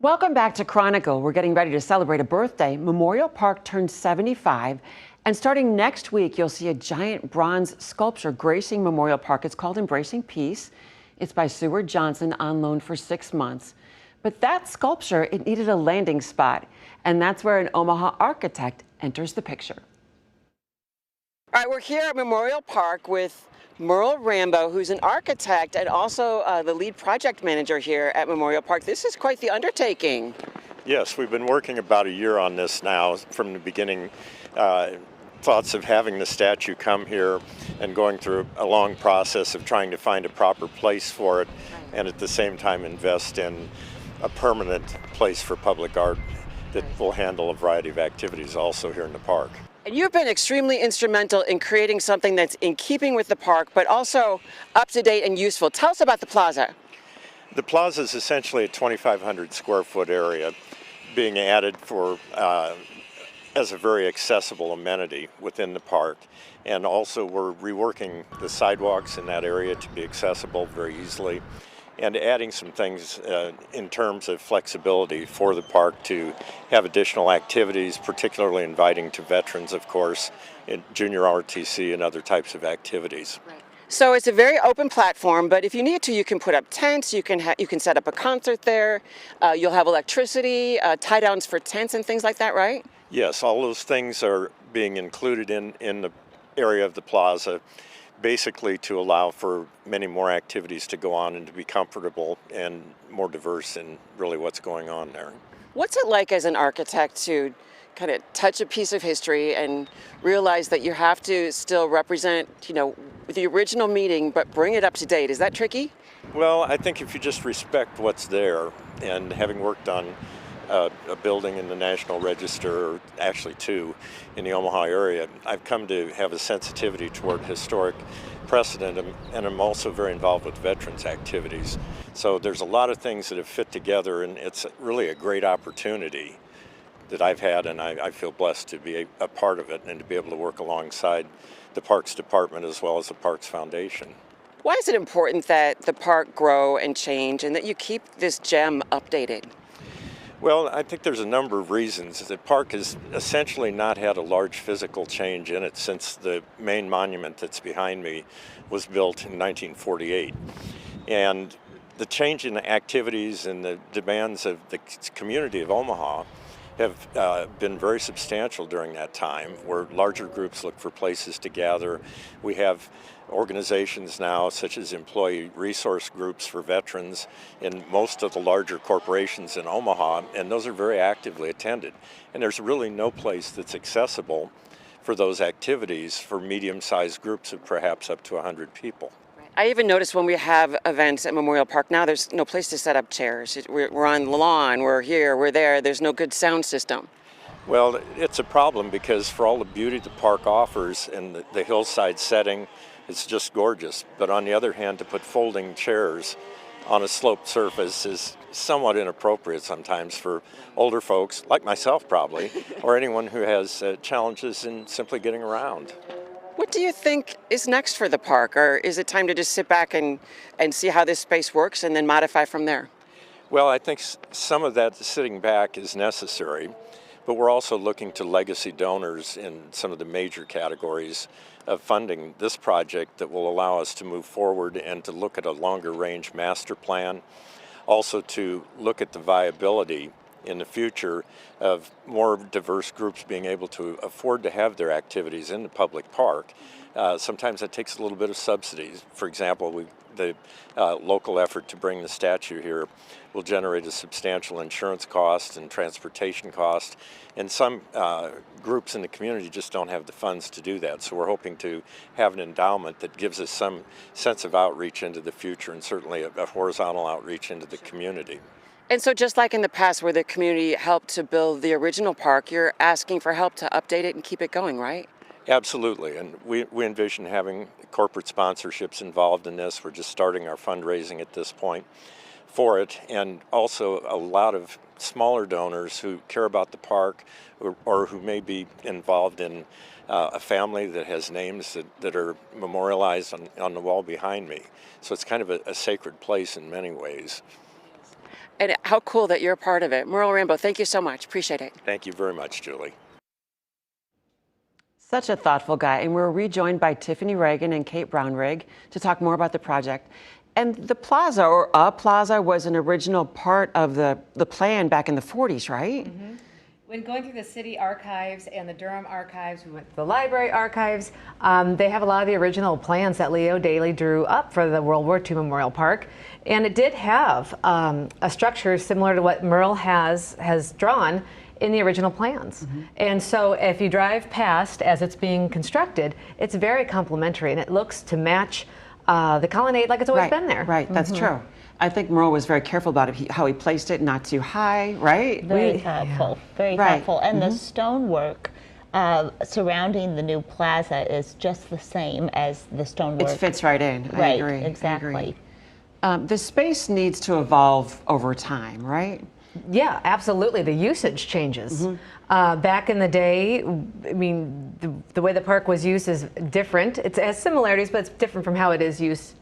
Welcome back to Chronicle. We're getting ready to celebrate a birthday. Memorial Park turns 75, and starting next week, you'll see a giant bronze sculpture gracing Memorial Park. It's called Embracing Peace. It's by Seward Johnson, on loan for 6 months. But that sculpture, it needed a landing spot, and that's where an Omaha architect enters the picture. All right, we're here at Memorial Park with Merle Rambo, who's an architect and also the lead project manager here at Memorial Park. This is quite the undertaking. Yes, we've been working about a year on this now. From the beginning, thoughts of having the statue come here and going through a long process of trying to find a proper place for it, and at the same time invest in a permanent place for public art that will handle a variety of activities also here in the park. And you've been extremely instrumental in creating something that's in keeping with the park, but also up to date and useful. Tell us about the plaza. The plaza is essentially a 2,500 square foot area being added for as a very accessible amenity within the park. And also we're reworking the sidewalks in that area to be accessible very easily, and adding some things in terms of flexibility for the park to have additional activities, particularly inviting to veterans, of course, in junior ROTC and other types of activities. Right. So it's a very open platform, but if you need to, you can put up tents, you can set up a concert there, you'll have electricity, tie downs for tents and things like that, right? Yes, all those things are being included in the area of the plaza, basically to allow for many more activities to go on and to be comfortable and more diverse in really what's going on there. What's it like as an architect to kind of touch a piece of history and realize that you have to still represent, the original meaning, but bring it up to date? Is that tricky? Well, I think if you just respect what's there, and having worked on a building in the National Register, or actually two, in the Omaha area, I've come to have a sensitivity toward historic precedent, and I'm also very involved with veterans activities. So there's a lot of things that have fit together, and it's really a great opportunity that I've had, and I feel blessed to be a part of it and to be able to work alongside the Parks Department as well as the Parks Foundation. Why is it important that the park grow and change and that you keep this gem updated? Well, I think there's a number of reasons. The park has essentially not had a large physical change in it since the main monument that's behind me was built in 1948. And the change in the activities and the demands of the community of Omaha have been very substantial during that time, where larger groups look for places to gather. We have organizations now such as employee resource groups for veterans in most of the larger corporations in Omaha, and those are very actively attended. And there's really no place that's accessible for those activities for medium-sized groups of perhaps up to 100 people. I even noticed when we have events at Memorial Park now, there's no place to set up chairs. We're on the lawn, we're here, we're there. There's no good sound system. Well, it's a problem because for all the beauty the park offers and the hillside setting, it's just gorgeous. But on the other hand, to put folding chairs on a sloped surface is somewhat inappropriate sometimes for older folks, like myself probably, or anyone who has challenges in simply getting around. What do you think is next for the park, or is it time to just sit back and see how this space works and then modify from there? Well, I think some of that sitting back is necessary, but we're also looking to legacy donors in some of the major categories of funding this project that will allow us to move forward and to look at a longer range master plan, also to look at the viability in the future of more diverse groups being able to afford to have their activities in the public park. Sometimes that takes a little bit of subsidies. For example, the local effort to bring the statue here will generate a substantial insurance cost and transportation cost, and some groups in the community just don't have the funds to do that. So we're hoping to have an endowment that gives us some sense of outreach into the future, and certainly a horizontal outreach into the community. And so just like in the past where the community helped to build the original park, you're asking for help to update it and keep it going, right? Absolutely, and we envision having corporate sponsorships involved in this. We're just starting our fundraising at this point for it, and also a lot of smaller donors who care about the park or who may be involved in a family that has names that are memorialized on the wall behind me. So it's kind of a sacred place in many ways. And how cool that you're a part of it. Memorial Rainbow, thank you so much. Appreciate it. Thank you very much, Julie. Such a thoughtful guy. And we're rejoined by Tiffany Reagan and Kate Brownrigg to talk more about the project. And the plaza, or a plaza, was an original part of the plan back in the 40s, right? Mm-hmm. When going through the city archives and the Durham archives, we went to the library archives, they have a lot of the original plans that Leo Daly drew up for the World War II Memorial Park. And it did have a structure similar to what Merle has drawn in the original plans. Mm-hmm. And so if you drive past as it's being constructed, it's very complimentary and it looks to match the colonnade like it's always been there. Right, that's true. I think Merle was very careful about it, how he placed it, not too high, right? Very thoughtful, very thoughtful. And the stonework surrounding the new plaza is just the same as the stonework. It fits right in. I Right, agree. exactly. I agree. The space needs to evolve over time, right? Yeah, absolutely. The usage changes. Back in the day, I mean, the way the park was used is different. It has similarities, but it's different from how it is used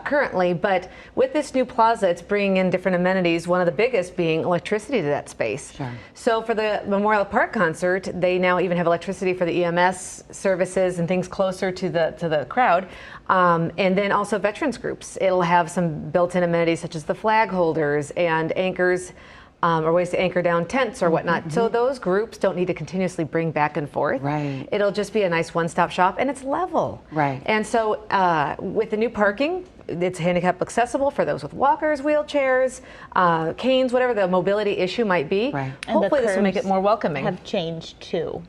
currently. But with this new plaza, it's bringing in different amenities, one of the biggest being electricity to that space. Sure. So for the Memorial Park concert, they now even have electricity for the EMS services and things closer to the crowd. And then also veterans groups. It'll have some built-in amenities such as the flag holders and anchors, or ways to anchor down tents or whatnot. So those groups don't need to continuously bring back and forth. Right. It'll just be a nice one-stop shop, and it's level. Right. And so with the new parking, it's handicap accessible for those with walkers, wheelchairs, canes, whatever the mobility issue might be. Right. And the Hopefully this will make it curbs more welcoming. have changed too.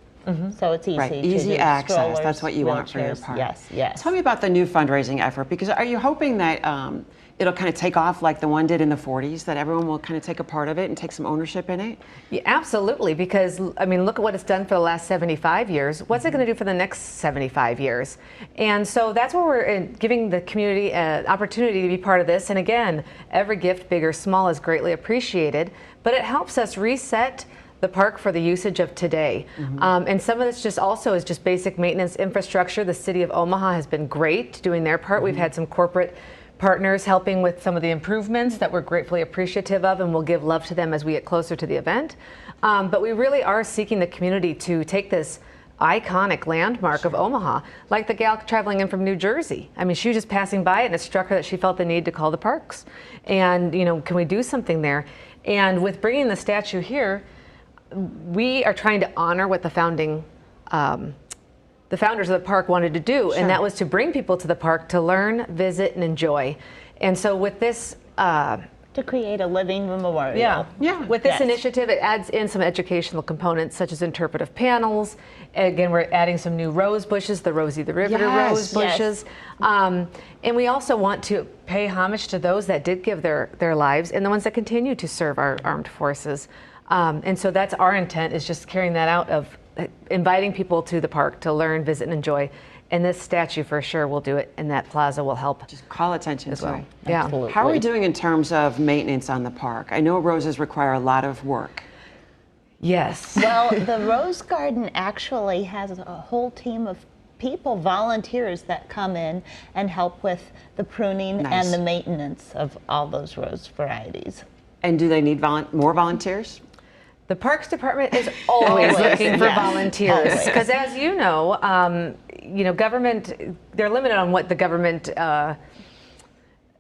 So it's easy Right, to easy do access. strollers, That's what you want for your wheelchairs. park. Yes, yes. Tell me about the new fundraising effort, because are you hoping that it'll kind of take off like the one did in the 40s, that everyone will kind of take a part of it and take some ownership in it? Yeah, absolutely, because I mean, look at what it's done for the last 75 years. What's it going to do for the next 75 years? And so that's where we're giving the community an opportunity to be part of this. And again, every gift, big or small, is greatly appreciated, but it helps us reset the park for the usage of today. And some of this just also is just basic maintenance infrastructure. The city of Omaha has been great doing their part. We've had some corporate partners helping with some of the improvements that we're gratefully appreciative of, and we'll give love to them as we get closer to the event. But we really are seeking the community to take this iconic landmark of Omaha, like the gal traveling in from New Jersey. I mean, she was just passing by it and it struck her that she felt the need to call the parks. And, you know, can we do something there? And with bringing the statue here, we are trying to honor what the founders of the park wanted to do, and that was to bring people to the park to learn, visit, and enjoy. And so with this to create a living memorial. With this Yes. initiative, it adds in some educational components such as interpretive panels. Again, we're adding some new rose bushes, the Rosie the Riveter Yes. rose bushes. And we also want to pay homage to those that did give their lives and the ones that continue to serve our armed forces. And so that's our intent, is just carrying that out of inviting people to the park to learn, visit, and enjoy. And this statue for sure will do it, and that plaza will help. Just call attention as to well. it. Yeah. Absolutely. How are we doing in terms of maintenance on the park? I know roses require a lot of work. Yes. Well, the Rose Garden actually has a whole team of people, volunteers that come in and help with the pruning Nice. and the maintenance of all those rose varieties. And do they need more volunteers? The Parks Department is always Always, looking for yes. volunteers, Always. because as you know, government, they're limited on what the government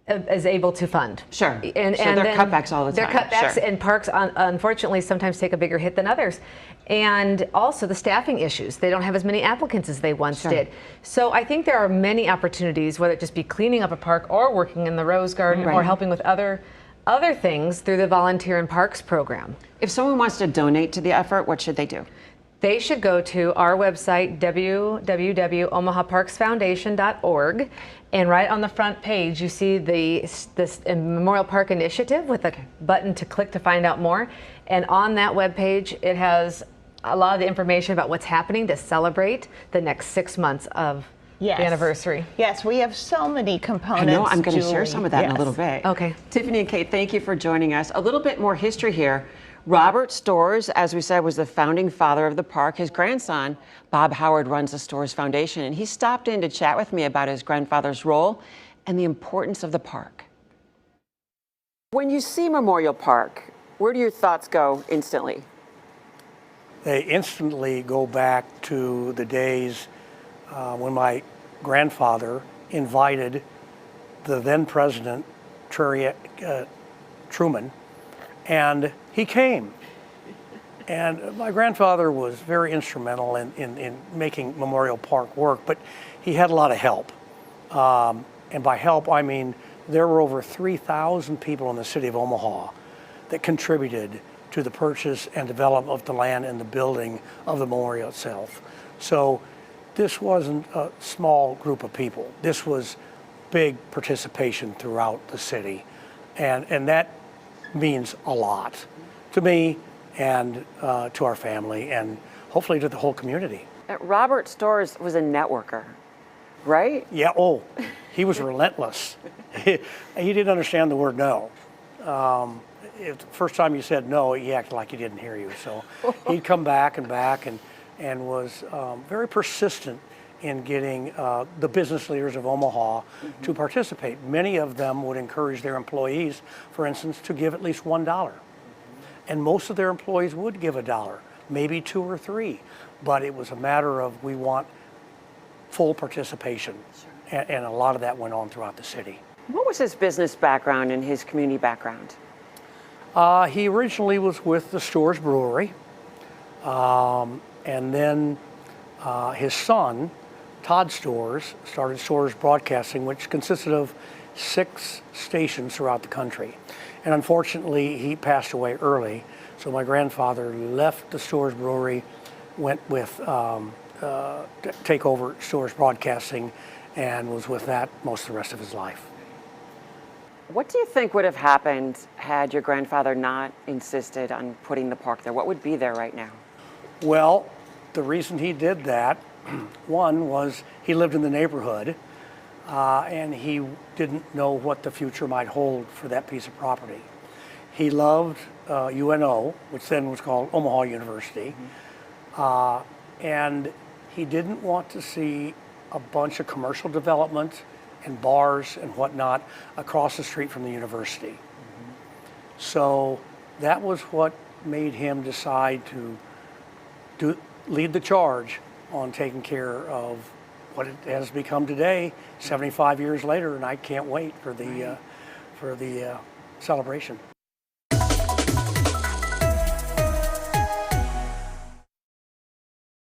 is able to fund. Sure. And So there are then cutbacks all the there are time. cutbacks, Sure. and parks unfortunately sometimes take a bigger hit than others. And also the staffing issues. They don't have as many applicants as they once Sure. did. So I think there are many opportunities, whether it just be cleaning up a park or working in the Rose Garden or Right. helping with other things through the Volunteer in Parks program. If someone wants to donate to the effort, what should they do? They should go to our website, www.omahaparksfoundation.org, and right on the front page you see this Memorial Park Initiative with a button to click to find out more. And on that webpage, it has a lot of the information about what's happening to celebrate the next 6 months of Yes. the anniversary. Yes, we have so many I components. know, I'm going to share Julie. some of that in a Yes. little bit. Okay. Tiffany and Kate, thank you for joining us. A little bit more history here. Robert Storrs, as we said, was the founding father of the park. His grandson, Bob Howard, runs the Storrs Foundation, and he stopped in to chat with me about his grandfather's role and the importance of the park. When you see Memorial Park, where do your thoughts go instantly? They instantly go back to the days when my grandfather invited the then president, Truman, and he came. And my grandfather was very instrumental in making Memorial Park work, but he had a lot of help. And by help, I mean there were over 3,000 people in the city of Omaha that contributed to the purchase and development of the land and the building of the memorial itself. So this wasn't a small group of people. This was big participation throughout the city. And that means a lot to me and to our family and hopefully to the whole community. Robert Storrs was a networker, right? Yeah, oh, he was relentless. He didn't understand the word no. If the first time you said no, he acted like he didn't hear you. So he'd come back and was very persistent in getting the business leaders of Omaha to participate. Many of them would encourage their employees, for instance, to give at least $1. And most of their employees would give $1, maybe 2 or 3. But it was a matter of we want full participation. And a lot of that went on throughout the city. What was his business background and his community background? He originally was with the Storrs Brewery, and then his son, Todd Storrs, started Storrs Broadcasting, which consisted of 6 stations throughout the country. And unfortunately, he passed away early, so my grandfather left the Storrs Brewery, went with take over Storrs Broadcasting, and was with that most of the rest of his life. What do you think would have happened had your grandfather not insisted on putting the park there? What would be there right now? Well, the reason he did that, one was he lived in the neighborhood and he didn't know what the future might hold for that piece of property. He loved UNO, which then was called Omaha University, and he didn't want to see a bunch of commercial development and bars and whatnot across the street from the university. So that was what made him decide to lead the charge on taking care of what it has become today, 75 years later, and I can't wait for the celebration.